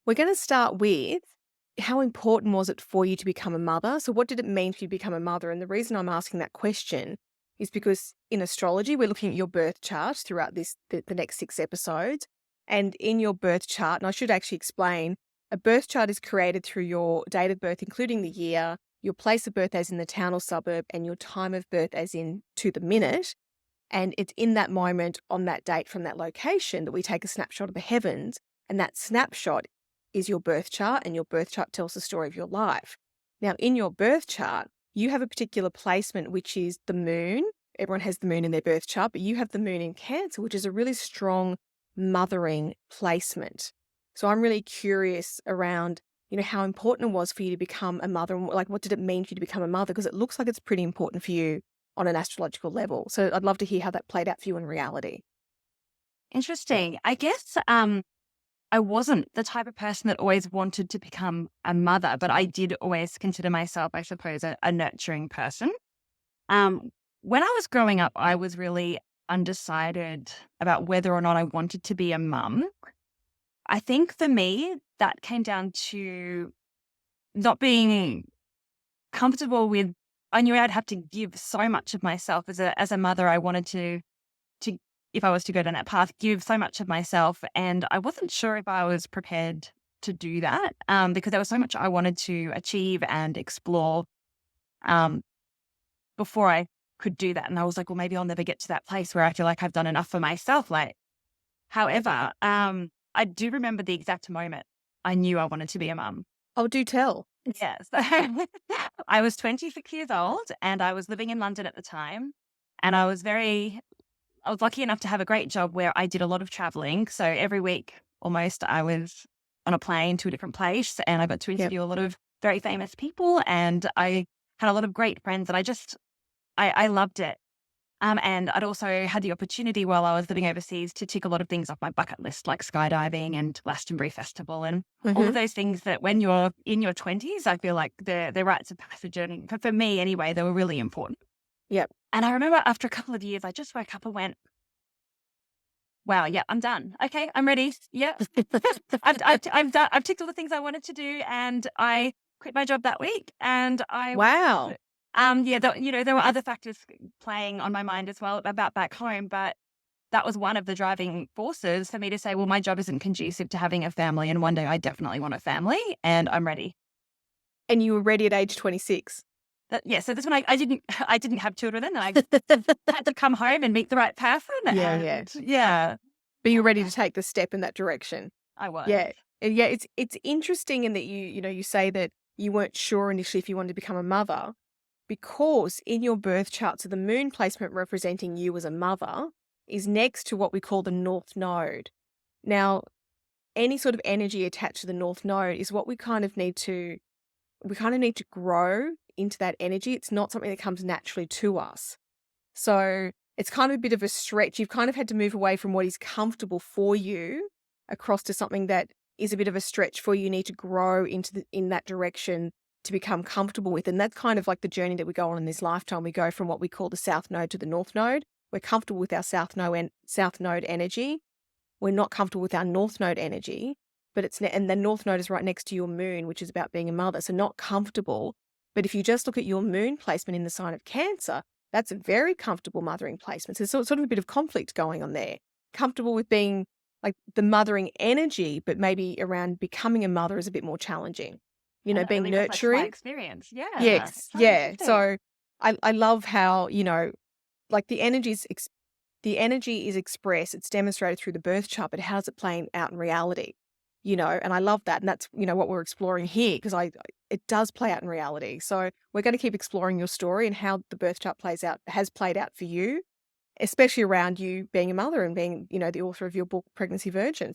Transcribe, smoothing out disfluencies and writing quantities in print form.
We're going to start with how important was it for you to become a mother? So, what did it mean for you to become a mother? And the reason I'm asking that question is because in astrology, we're looking at your birth chart throughout the next 6 episodes. And in your birth chart, and I should actually explain, a birth chart is created through your date of birth, including the year, your place of birth as in the town or suburb, and your time of birth as in to the minute. And it's in that moment on that date from that location that we take a snapshot of the heavens. And that snapshot is your birth chart, and your birth chart tells the story of your life. Now, in your birth chart, you have a particular placement, which is the moon. Everyone has the moon in their birth chart, but you have the moon in Cancer, which is a really strong mothering placement. So I'm really curious around, how important it was for you to become a mother, and like, what did it mean for you to become a mother? Because it looks like it's pretty important for you on an astrological level. So I'd love to hear how that played out for you in reality. Interesting. I guess I wasn't the type of person that always wanted to become a mother, but I did always consider myself, I suppose, a nurturing person. When I was growing up, I was really undecided about whether or not I wanted to be a mum. I think for me, that came down to not being comfortable with. I knew I'd have to give so much of myself as a mother. I wanted to if I was to go down that path, give so much of myself, and I wasn't sure if I was prepared to do that because there was so much I wanted to achieve and explore before I could do that. And I was like, well, maybe I'll never get to that place where I feel like I've done enough for myself. However, I do remember the exact moment I knew I wanted to be a mum. Oh, do tell. Yes. I was 26 years old and I was living in London at the time. And I was lucky enough to have a great job where I did a lot of traveling. So every week almost I was on a plane to a different place and I got to interview a lot of very famous people and I had a lot of great friends and I loved it. And I'd also had the opportunity while I was living overseas to tick a lot of things off my bucket list, like skydiving and Glastonbury Festival and all of those things that when you're in your 20s, I feel like the rites of passage, and for me anyway, they were really important. Yep. And I remember after a couple of years, I just woke up and went, wow, yeah, I'm done. Okay, I'm ready. Yeah, I've done. I've ticked all the things I wanted to do, and I quit my job that week. And Wow. there were other factors playing on my mind as well about back home, but that was one of the driving forces for me to say, well, my job isn't conducive to having a family, and one day I definitely want a family, and I'm ready. And you were ready at age 26. So this one I didn't have children then. I had to come home and meet the right person. Yeah. But you were ready to take the step in that direction. I was. Yeah. And yeah, it's interesting in that you say that you weren't sure initially if you wanted to become a mother because in your birth chart, so the moon placement representing you as a mother is next to what we call the North Node. Now, any sort of energy attached to the North Node is what we kind of need to grow into that energy. It's not something that comes naturally to us. So it's kind of a bit of a stretch. You've kind of had to move away from what is comfortable for you across to something that is a bit of a stretch for you. You need to grow in that direction to become comfortable with. And that's kind of like the journey that we go on in this lifetime. We go from what we call the South Node to the North Node. We're comfortable with our South Node energy. We're not comfortable with our North Node energy, and the North Node is right next to your moon, which is about being a mother. So not comfortable. But if you just look at your moon placement in the sign of Cancer, that's a very comfortable mothering placement. So it's sort of a bit of conflict going on there. Comfortable with being like the mothering energy, but maybe around becoming a mother is a bit more challenging. Being really nurturing. My experience. Yeah. Yes. Yeah. So I love how, like the energy is expressed, it's demonstrated through the birth chart, but how does it play out in reality? And I love that. And that's, what we're exploring here because it does play out in reality. So we're going to keep exploring your story and how the birth chart has played out for you, especially around you being a mother and being, the author of your book, Pregnancy Virgin.